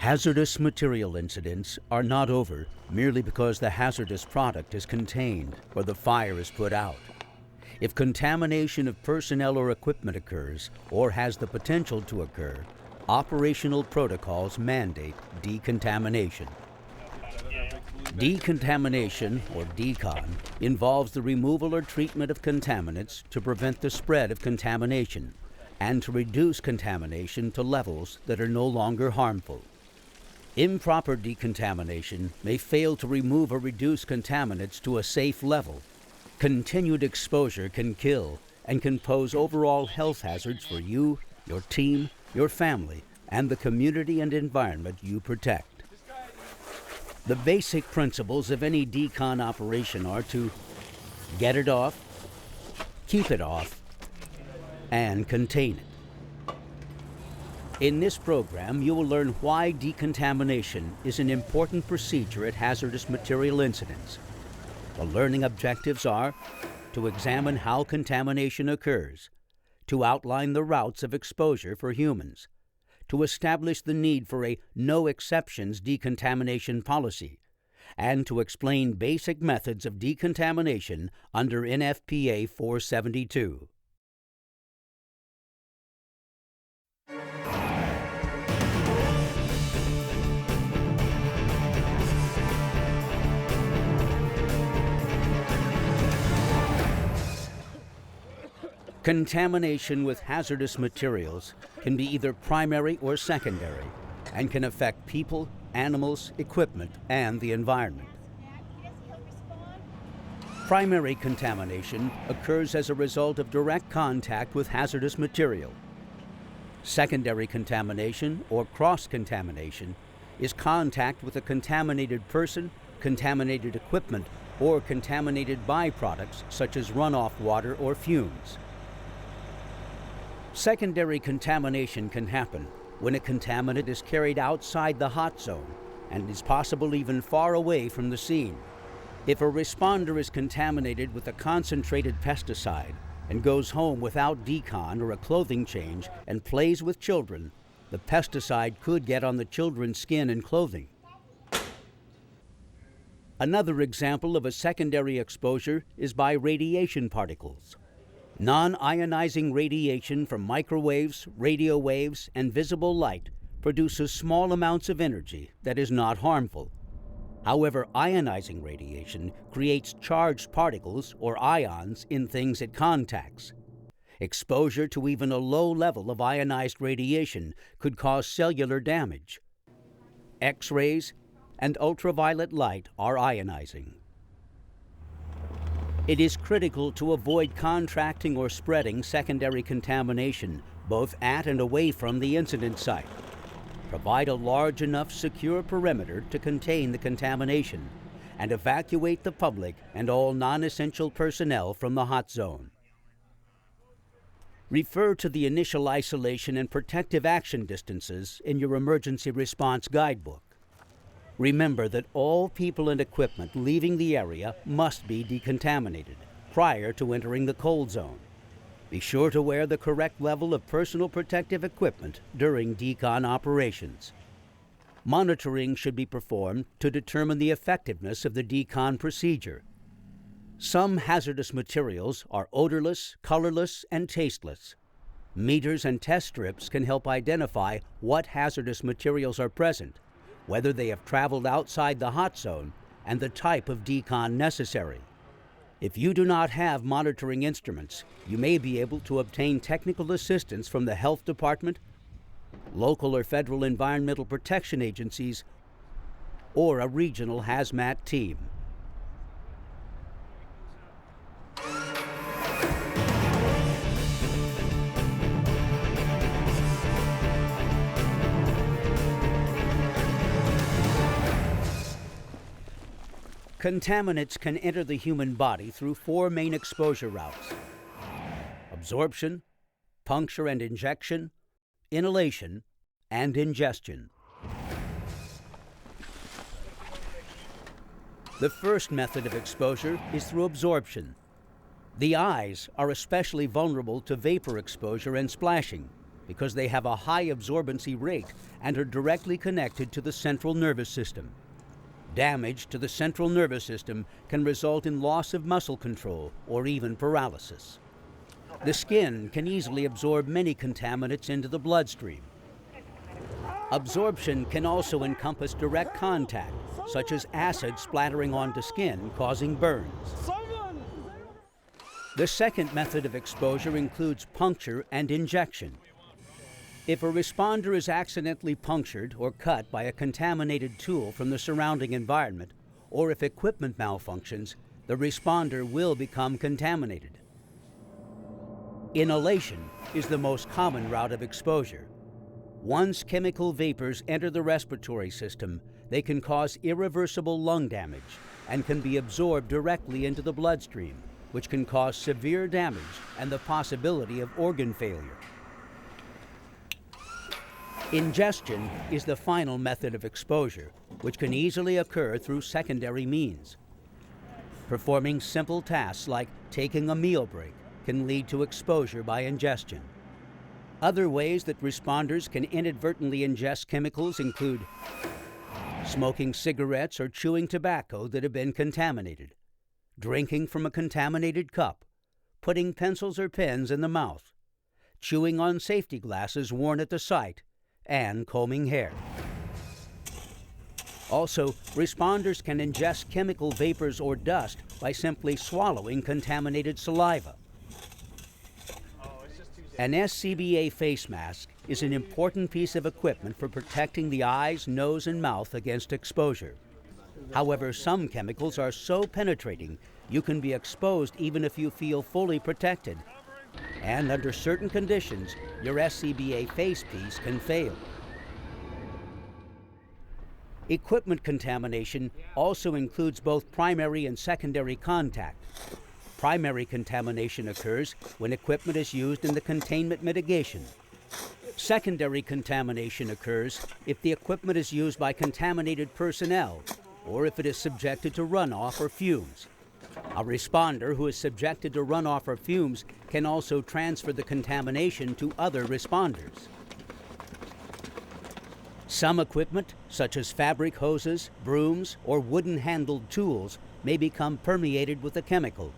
Hazardous material incidents are not over merely because the hazardous product is contained or the fire is put out. If contamination of personnel or equipment occurs or has the potential to occur, operational protocols mandate decontamination. Decontamination, or Decon, involves the removal or treatment of contaminants to prevent the spread of contamination and to reduce contamination to levels that are no longer harmful. Improper decontamination may fail to remove or reduce contaminants to a safe level. Continued exposure can kill and can pose overall health hazards for you, your team, your family, and the community and environment you protect. The basic principles of any decon operation are to get it off, keep it off, and contain it. In this program, you will learn why decontamination is an important procedure at hazardous material incidents. The learning objectives are to examine how contamination occurs, to outline the routes of exposure for humans, to establish the need for a no-exceptions decontamination policy, and to explain basic methods of decontamination under NFPA 472. Contamination with hazardous materials can be either primary or secondary and can affect people, animals, equipment, and the environment. Primary contamination occurs as a result of direct contact with hazardous material. Secondary contamination, or cross-contamination, is contact with a contaminated person, contaminated equipment, or contaminated byproducts such as runoff water or fumes. Secondary contamination can happen when a contaminant is carried outside the hot zone and is possible even far away from the scene. If a responder is contaminated with a concentrated pesticide and goes home without decon or a clothing change and plays with children, the pesticide could get on the children's skin and clothing. Another example of a secondary exposure is by radiation particles. Non-ionizing radiation from microwaves, radio waves, and visible light produces small amounts of energy that is not harmful. However, ionizing radiation creates charged particles, or ions, in things it contacts. Exposure to even a low level of ionized radiation could cause cellular damage. X-rays and ultraviolet light are ionizing. It is critical to avoid contracting or spreading secondary contamination, both at and away from the incident site. Provide a large enough secure perimeter to contain the contamination, and evacuate the public and all non-essential personnel from the hot zone. Refer to the initial isolation and protective action distances in your emergency response guidebook. Remember that all people and equipment leaving the area must be decontaminated prior to entering the cold zone. Be sure to wear the correct level of personal protective equipment during decon operations. Monitoring should be performed to determine the effectiveness of the decon procedure. Some hazardous materials are odorless, colorless, and tasteless. Meters and test strips can help identify what hazardous materials are present, whether they have traveled outside the hot zone, and the type of decon necessary. If you do not have monitoring instruments, you may be able to obtain technical assistance from the health department, local or federal environmental protection agencies, or a regional hazmat team. Contaminants can enter the human body through four main exposure routes: absorption, puncture and injection, inhalation, and ingestion. The first method of exposure is through absorption. The eyes are especially vulnerable to vapor exposure and splashing. because they have a high absorbency rate and are directly connected to the central nervous system. Damage to the central nervous system can result in loss of muscle control or even paralysis. The skin can easily absorb many contaminants into the bloodstream. Absorption can also encompass direct contact, such as acid splattering onto skin, causing burns. The second method of exposure includes puncture and injection. If a responder is accidentally punctured or cut by a contaminated tool from the surrounding environment, or if equipment malfunctions, the responder will become contaminated. Inhalation is the most common route of exposure. Once chemical vapors enter the respiratory system, they can cause irreversible lung damage and can be absorbed directly into the bloodstream, which can cause severe damage and the possibility of organ failure. Ingestion is the final method of exposure, which can easily occur through secondary means. Performing simple tasks like taking a meal break can lead to exposure by ingestion. Other ways that responders can inadvertently ingest chemicals include smoking cigarettes or chewing tobacco that have been contaminated, drinking from a contaminated cup, putting pencils or pens in the mouth, chewing on safety glasses worn at the site, and combing hair. Also, responders can ingest chemical vapors or dust by simply swallowing contaminated saliva. An SCBA face mask is an important piece of equipment for protecting the eyes, nose, and mouth against exposure. However, some chemicals are so penetrating you can be exposed even if you feel fully protected. And under certain conditions, your SCBA face piece can fail. Equipment contamination also includes both primary and secondary contact. Primary contamination occurs when equipment is used in the containment mitigation. Secondary contamination occurs if the equipment is used by contaminated personnel or if it is subjected to runoff or fumes. A responder who is subjected to runoff or fumes can also transfer the contamination to other responders. Some equipment, such as fabric hoses, brooms, or wooden-handled tools, may become permeated with a chemical,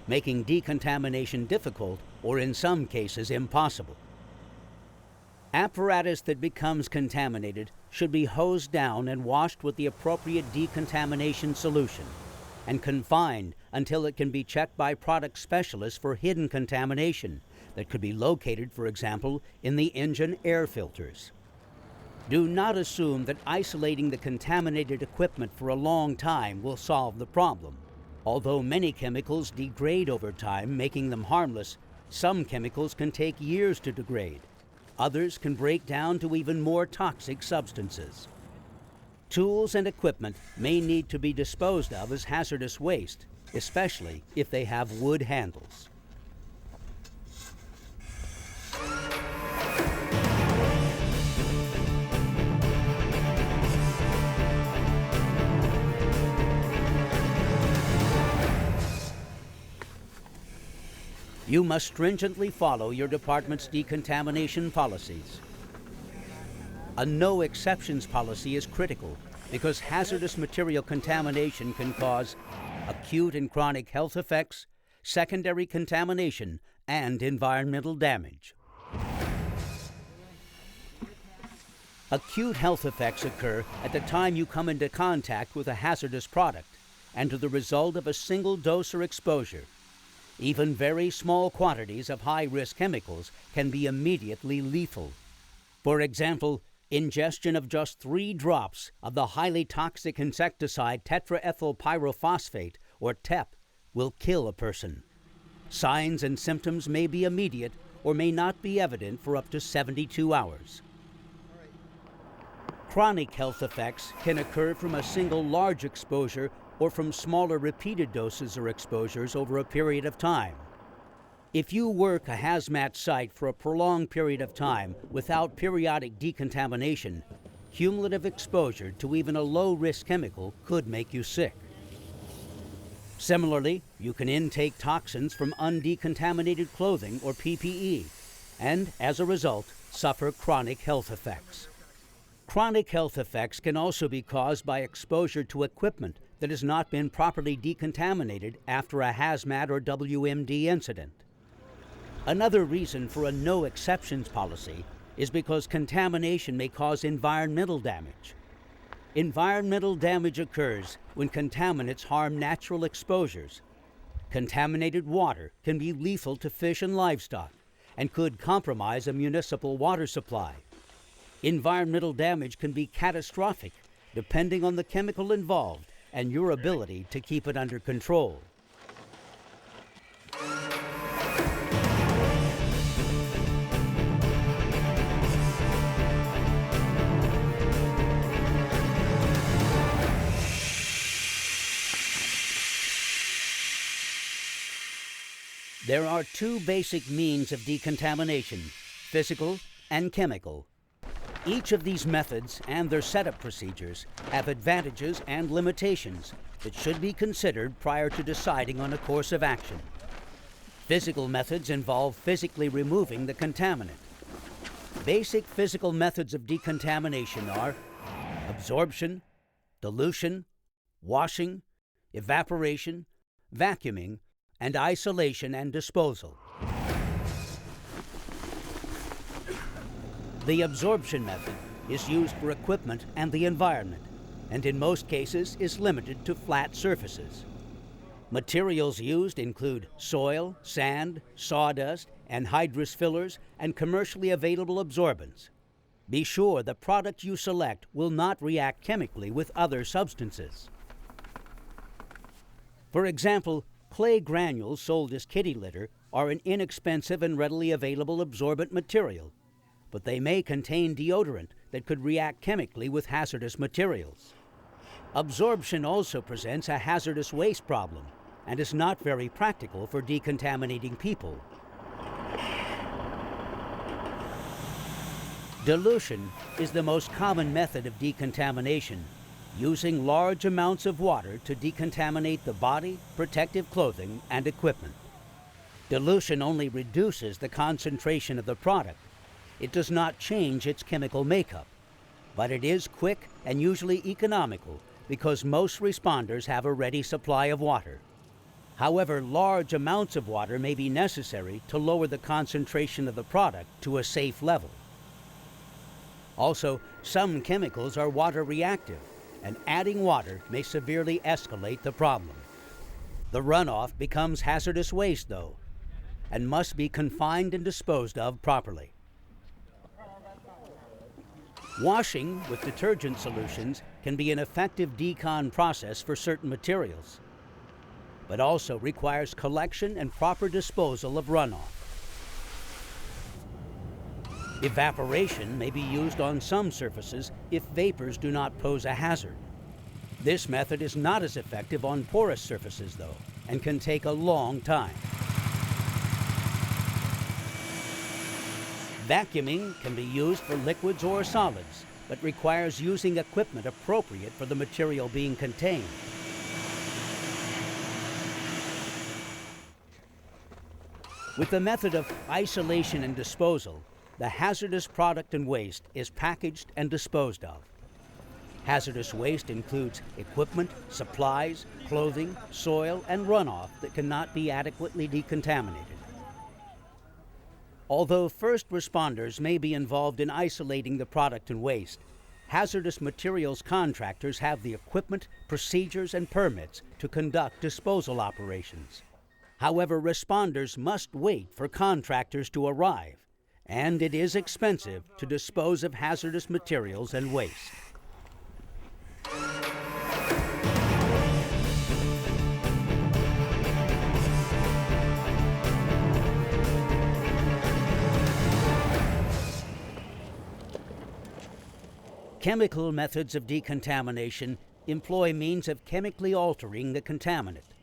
making decontamination difficult or, in some cases, impossible. Apparatus that becomes contaminated should be hosed down and washed with the appropriate decontamination solution and confined until it can be checked by product specialists for hidden contamination that could be located, for example, in the engine air filters. Do not assume that isolating the contaminated equipment for a long time will solve the problem. Although many chemicals degrade over time, making them harmless, some chemicals can take years to degrade. Others can break down to even more toxic substances. Tools and equipment may need to be disposed of as hazardous waste, especially if they have wood handles. You must stringently follow your department's decontamination policies. A no exceptions policy is critical because hazardous material contamination can cause acute and chronic health effects, secondary contamination, and environmental damage. Acute health effects occur at the time you come into contact with a hazardous product and to the result of a single dose or exposure. Even very small quantities of high-risk chemicals can be immediately lethal. For example, ingestion of just 3 drops of the highly toxic insecticide tetraethyl pyrophosphate, or TEP, will kill a person. Signs and symptoms may be immediate or may not be evident for up to 72 hours. Chronic health effects can occur from a single large exposure or from smaller repeated doses or exposures over a period of time. If you work a hazmat site for a prolonged period of time without periodic decontamination, cumulative exposure to even a low-risk chemical could make you sick. Similarly, you can intake toxins from undecontaminated clothing or PPE, and as a result, suffer chronic health effects. Chronic health effects can also be caused by exposure to equipment that has not been properly decontaminated after a Hazmat or WMD incident. Another reason for a no exceptions policy is because contamination may cause environmental damage. Environmental damage occurs when contaminants harm natural exposures. Contaminated water can be lethal to fish and livestock and could compromise a municipal water supply. Environmental damage can be catastrophic depending on the chemical involved and your ability to keep it under control. There are two basic means of decontamination, physical and chemical. Each of these methods and their setup procedures have advantages and limitations that should be considered prior to deciding on a course of action. Physical methods involve physically removing the contaminant. Basic physical methods of decontamination are absorption, dilution, washing, evaporation, vacuuming, and isolation and disposal. The absorption method is used for equipment and the environment, and in most cases is limited to flat surfaces. Materials used include soil, sand, sawdust, anhydrous fillers, and commercially available absorbents. Be sure the product you select will not react chemically with other substances. For example, clay granules sold as kitty litter are an inexpensive and readily available absorbent material, but they may contain deodorant that could react chemically with hazardous materials. Absorption also presents a hazardous waste problem and is not very practical for decontaminating people. Dilution is the most common method of decontamination, using large amounts of water to decontaminate the body, protective clothing, and equipment. Dilution only reduces the concentration of the product. It does not change its chemical makeup, but it is quick and usually economical because most responders have a ready supply of water. However, large amounts of water may be necessary to lower the concentration of the product to a safe level. Also, some chemicals are water reactive, and adding water may severely escalate the problem. The runoff becomes hazardous waste, though, and must be confined and disposed of properly. Washing with detergent solutions can be an effective decon process for certain materials, but also requires collection and proper disposal of runoff. Evaporation may be used on some surfaces if vapors do not pose a hazard. This method is not as effective on porous surfaces, though, and can take a long time. Vacuuming can be used for liquids or solids, but requires using equipment appropriate for the material being contained. With the method of isolation and disposal, the hazardous product and waste is packaged and disposed of. Hazardous waste includes equipment, supplies, clothing, soil, and runoff that cannot be adequately decontaminated. Although first responders may be involved in isolating the product and waste, hazardous materials contractors have the equipment, procedures, and permits to conduct disposal operations. However, responders must wait for contractors to arrive, and it is expensive to dispose of hazardous materials and waste. Chemical methods of decontamination employ means of chemically altering the contaminant.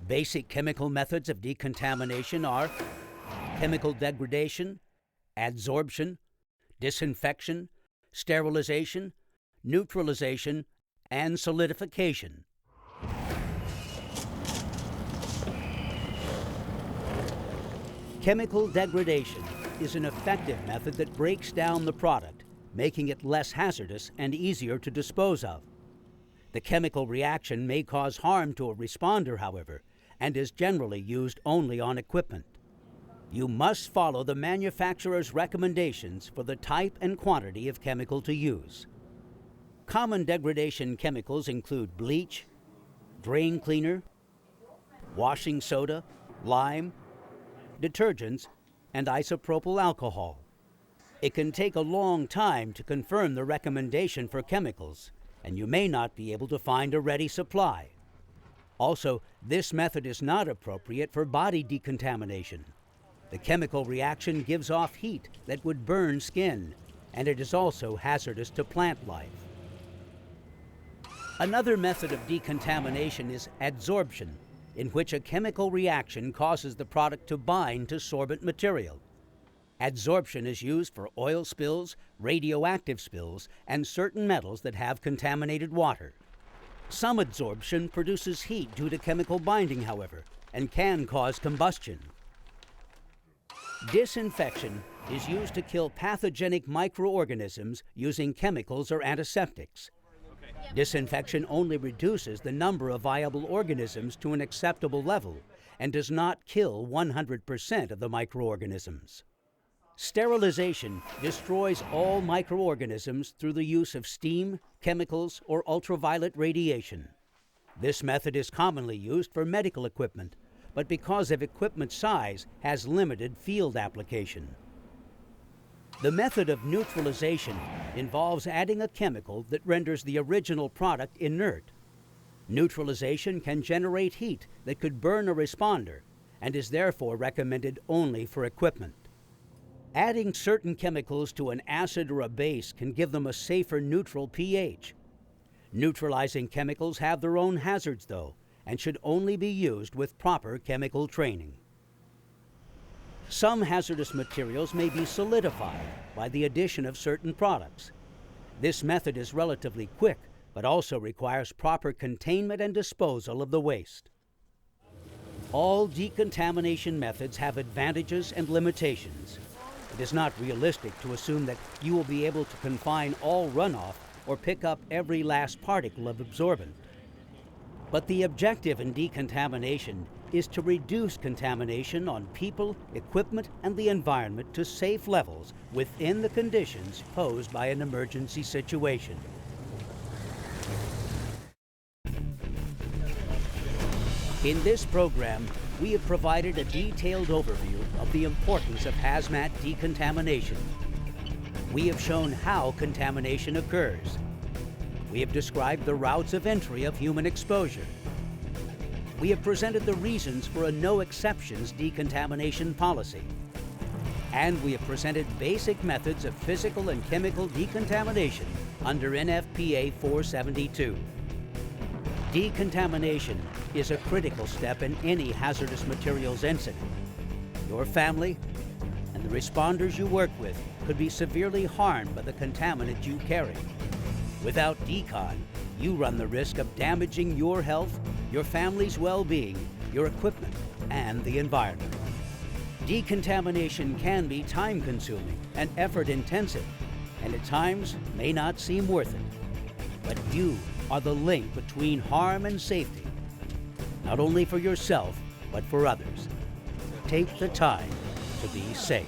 Basic chemical methods of decontamination are chemical degradation, adsorption, disinfection, sterilization, neutralization, and solidification. Chemical degradation is an effective method that breaks down the product, making it less hazardous and easier to dispose of. The chemical reaction may cause harm to a responder, however, and is generally used only on equipment. You must follow the manufacturer's recommendations for the type and quantity of chemical to use. Common degradation chemicals include bleach, drain cleaner, washing soda, lime, detergents, and isopropyl alcohol. It can take a long time to confirm the recommendation for chemicals, and you may not be able to find a ready supply. Also, this method is not appropriate for body decontamination. The chemical reaction gives off heat that would burn skin, and it is also hazardous to plant life. Another method of decontamination is adsorption, in which a chemical reaction causes the product to bind to sorbent material. Adsorption is used for oil spills, radioactive spills, and certain metals that have contaminated water. Some adsorption produces heat due to chemical binding, however, and can cause combustion. Disinfection is used to kill pathogenic microorganisms using chemicals or antiseptics. Disinfection only reduces the number of viable organisms to an acceptable level and does not kill 100% of the microorganisms. Sterilization destroys all microorganisms through the use of steam, chemicals, or ultraviolet radiation. This method is commonly used for medical equipment, but because of equipment size, has limited field application. The method of neutralization involves adding a chemical that renders the original product inert. Neutralization can generate heat that could burn a responder and is therefore recommended only for equipment. Adding certain chemicals to an acid or a base can give them a safer neutral pH. Neutralizing chemicals have their own hazards, though, and should only be used with proper chemical training. Some hazardous materials may be solidified by the addition of certain products. This method is relatively quick, but also requires proper containment and disposal of the waste. All decontamination methods have advantages and limitations. It is not realistic to assume that you will be able to confine all runoff or pick up every last particle of absorbent. But the objective in decontamination is to reduce contamination on people, equipment, and the environment to safe levels within the conditions posed by an emergency situation. In this program, we have provided a detailed overview of the importance of hazmat decontamination. We have shown how contamination occurs. We have described the routes of entry of human exposure. We have presented the reasons for a no-exceptions decontamination policy. And we have presented basic methods of physical and chemical decontamination under NFPA 472. Decontamination is a critical step in any hazardous materials incident. Your family and the responders you work with could be severely harmed by the contaminant you carry. Without Decon, you run the risk of damaging your health, your family's well-being, your equipment, and the environment. Decontamination can be time-consuming and effort-intensive, and at times may not seem worth it. But you are the link between harm and safety, not only for yourself, but for others. Take the time to be safe.